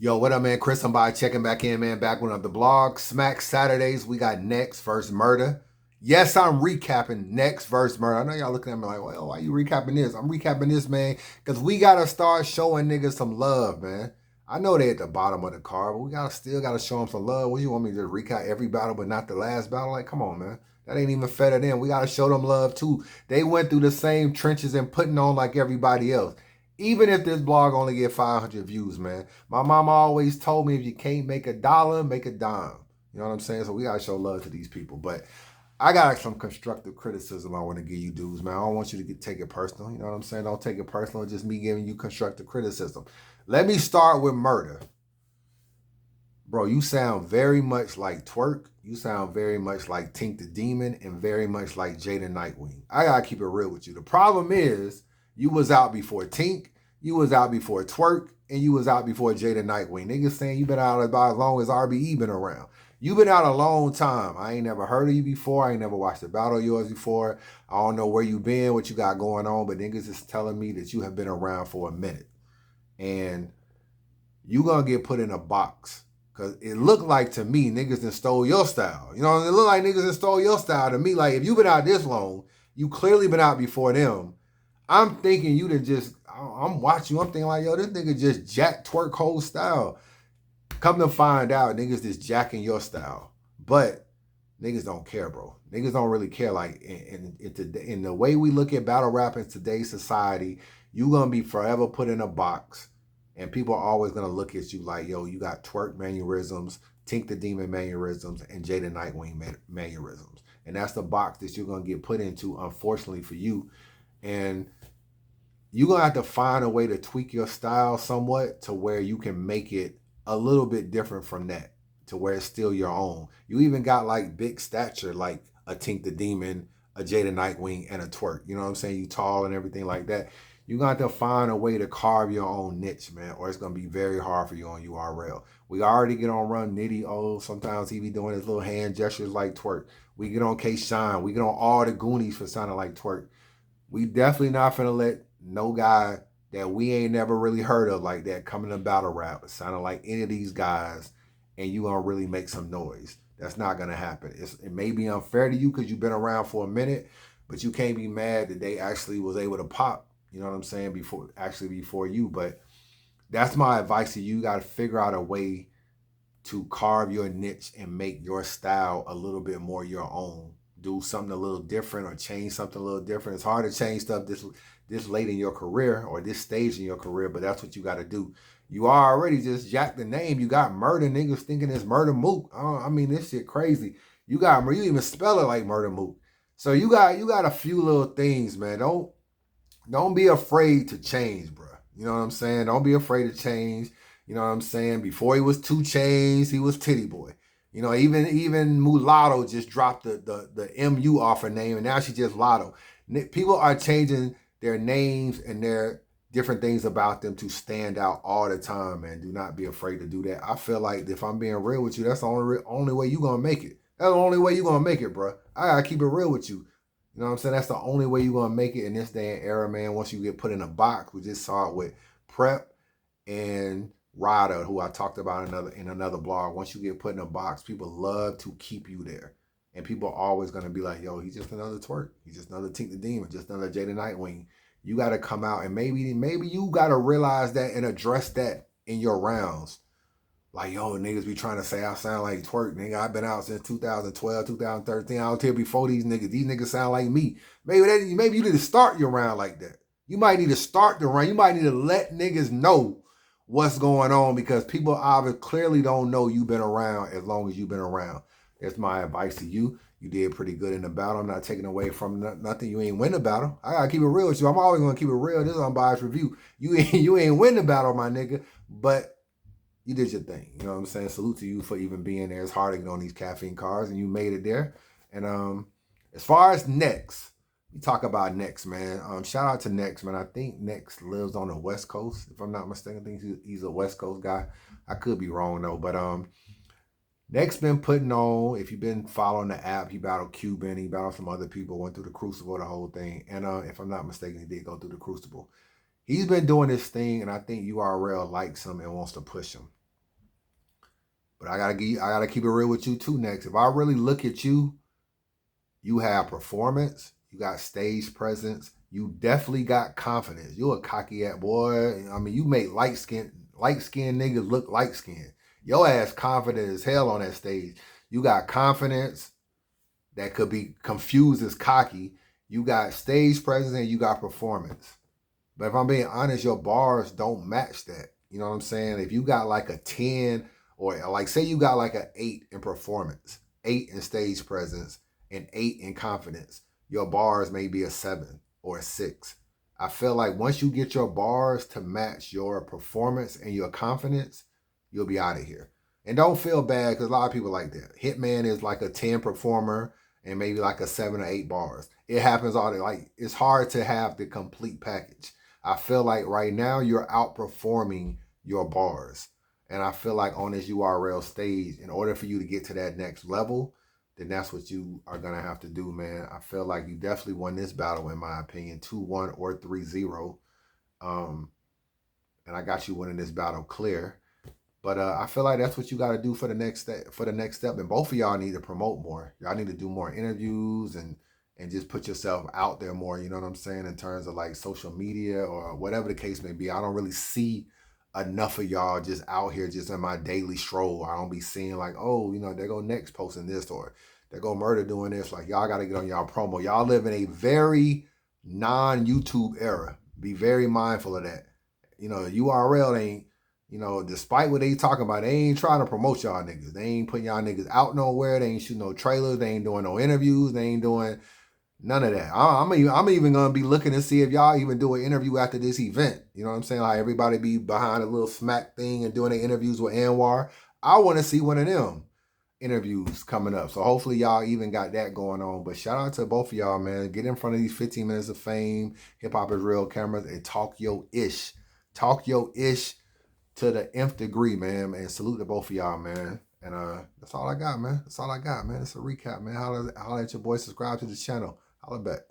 Yo, what up, man? Chris, I'm by checking back in, man. Back with the blog. Smack Saturdays, we got NXT versus Murda. Yes, I'm recapping NXT versus Murda. I know y'all looking at me like, well, why you recapping this? I'm recapping this, man, because we got to start showing niggas some love, man. I know they at the bottom of the card, but we still got to show them some love. What, you want me to just recap every battle but not the last battle? Like, come on, man. That ain't even fair to them. We got to show them love, too. They went through the same trenches and putting on like everybody else. Even if this blog only get 500 views, man. My mama always told me if you can't make a dollar, make a dime. You know what I'm saying? So we got to show love to these people. But I got some constructive criticism I want to give you dudes, man. I don't want you to take it personal. You know what I'm saying? Don't take it personal. It's just me giving you constructive criticism. Let me start with Murda. Bro, you sound very much like Twerk. You sound very much like Tink the Demon and very much like Jada Nightwing. I got to keep it real with you. The problem is, you was out before Tink, you was out before Twerk, and you was out before Jada Nightwing. Niggas saying you been out about as long as RBE been around. You been out a long time. I ain't never heard of you before. I ain't never watched a battle of yours before. I don't know where you been, what you got going on, but niggas is telling me that you have been around for a minute. And you gonna get put in a box. Because it looked like to me, niggas done stole your style. You know, it looked like niggas done stole your style to me. Like, if you been out this long, you clearly been out before them. I'm thinking you done just, I'm watching you, I'm thinking like, yo, this nigga just jacked Twerk whole style. Come to find out, niggas just jacking your style. But niggas don't care, bro. Niggas don't really care. Like, in the way we look at battle rap in today's society, you gonna be forever put in a box. And people are always gonna look at you like, yo, you got Twerk mannerisms, Tink the Demon mannerisms, and Jada Nightwing mannerisms. And that's the box that you're gonna get put into, unfortunately for you. And you're going to have to find a way to tweak your style somewhat to where you can make it a little bit different from that, to where it's still your own. You even got like big stature, like a Tink the Demon, a Jada Nightwing, and a Twerk. You know what I'm saying? You tall and everything like that. You're going to have to find a way to carve your own niche, man, or it's going to be very hard for you on URL. We already get on Run Nitty. Oh, sometimes he be doing his little hand gestures like Twerk. We get on K-Shine. We get on all the Goonies for sounding like Twerk. We definitely not finna let no guy that we ain't never really heard of like that coming to battle rap sounding like any of these guys, and you gonna really make some noise. That's not gonna happen. It may be unfair to you because you've been around for a minute, but you can't be mad that they actually was able to pop. You know what I'm saying? Before you. But that's my advice to you. You got to figure out a way to carve your niche and make your style a little bit more your own. Do something a little different or change something a little different. It's hard to change stuff this late in your career or this stage in your career, but that's what you got to do. You already just jacked the name. You got Murda, niggas thinking it's Murda Mook. I mean, this shit crazy. You even spell it like Murda Mook. So you got a few little things, man. Don't be afraid to change, bro. You know what I'm saying? Don't be afraid to change. You know what I'm saying? Before he was 2 Chainz, he was Titty Boy. You know, even Mulatto just dropped the MU off her name, and now she just Lotto. People are changing their names and their different things about them to stand out all the time, man. Do not be afraid to do that. I feel like if I'm being real with you, that's the only way you're going to make it. That's the only way you're going to make it, bro. I got to keep it real with you. You know what I'm saying? That's the only way you're going to make it in this day and era, man. Once you get put in a box, we just saw it with Prep and Ryder, who I talked about in another blog. Once you get put in a box, people love to keep you there. And people are always going to be like, yo, he's just another Twerk. He's just another Tink the Demon, just another Jada Nightwing. You got to come out and maybe you got to realize that and address that in your rounds. Like, yo, niggas be trying to say I sound like Twerk, nigga. I've been out since 2012, 2013. I was here before these niggas. These niggas sound like me. Maybe you need to start your round like that. You might need to start the round. You might need to let niggas know what's going on because people obviously clearly don't know you've been around as long as you've been around. That's my advice to you. You did pretty good in the battle. I'm not taking away from nothing. You ain't win the battle. I gotta keep it real with you. I'm always gonna keep it real. This is unbiased review. You ain't win the battle, my nigga. But you did your thing. You know what I'm saying? Salute to you for even being there. It's hard to get on these caffeine cars, and you made it there. And as far as next, we talk about NXT, man. Shout out to NXT, man. I think NXT lives on the West Coast, if I'm not mistaken. I think he's a West Coast guy. I could be wrong though, but NXT been putting on. If you've been following the app, he battled Cuban, he battled some other people, went through the Crucible, the whole thing. And if I'm not mistaken, he did go through the Crucible. He's been doing this thing, and I think URL likes him and wants to push him. But I gotta keep it real with you too. Next, if I really look at you, you have performance, you got stage presence, you definitely got confidence. You a cocky ass boy. I mean, you make light skinned niggas look light skinned. Your ass confident as hell on that stage. You got confidence that could be confused as cocky. You got stage presence and you got performance. But if I'm being honest, your bars don't match that. You know what I'm saying? If you got like a 10 or like say you got like an 8 in performance, 8 in stage presence, and 8 in confidence, your bars may be a 7 or a 6. I feel like once you get your bars to match your performance and your confidence, you'll be out of here. And don't feel bad because a lot of people like that. Hitman is like a 10 performer and maybe like a 7 or 8 bars. It happens all the like it's hard to have the complete package. I feel like right now you're outperforming your bars. And I feel like on this URL stage, in order for you to get to that next level, then that's what you are going to have to do, man. I feel like you definitely won this battle, in my opinion, 2-1 or 3-0. And I got you winning this battle clear. But I feel like that's what you got to do for the next step. And both of y'all need to promote more. Y'all need to do more interviews and just put yourself out there more. You know what I'm saying? In terms of like social media or whatever the case may be. I don't really see enough of y'all just out here just in my daily stroll. I don't be seeing like, oh, you know, they go Next posting this or they go Murda doing this. Like y'all got to get on y'all promo. Y'all live in a very non-YouTube era. Be very mindful of that. You know, URL ain't. You know, despite what they talking about, they ain't trying to promote y'all niggas. They ain't putting y'all niggas out nowhere. They ain't shooting no trailers. They ain't doing no interviews. They ain't doing none of that. I'm even going to be looking to see if y'all even do an interview after this event. You know what I'm saying? Like everybody be behind a little smack thing and doing their interviews with Anwar. I want to see one of them interviews coming up. So hopefully y'all even got that going on. But shout out to both of y'all, man. Get in front of these 15 minutes of fame, Hip Hop is Real cameras, and talk your ish. Talk your ish to the nth degree, man. And salute to both of y'all, man. And that's all I got, man. That's all I got, man. It's a recap, man. Holla at your boy. Subscribe to the channel. Holla back.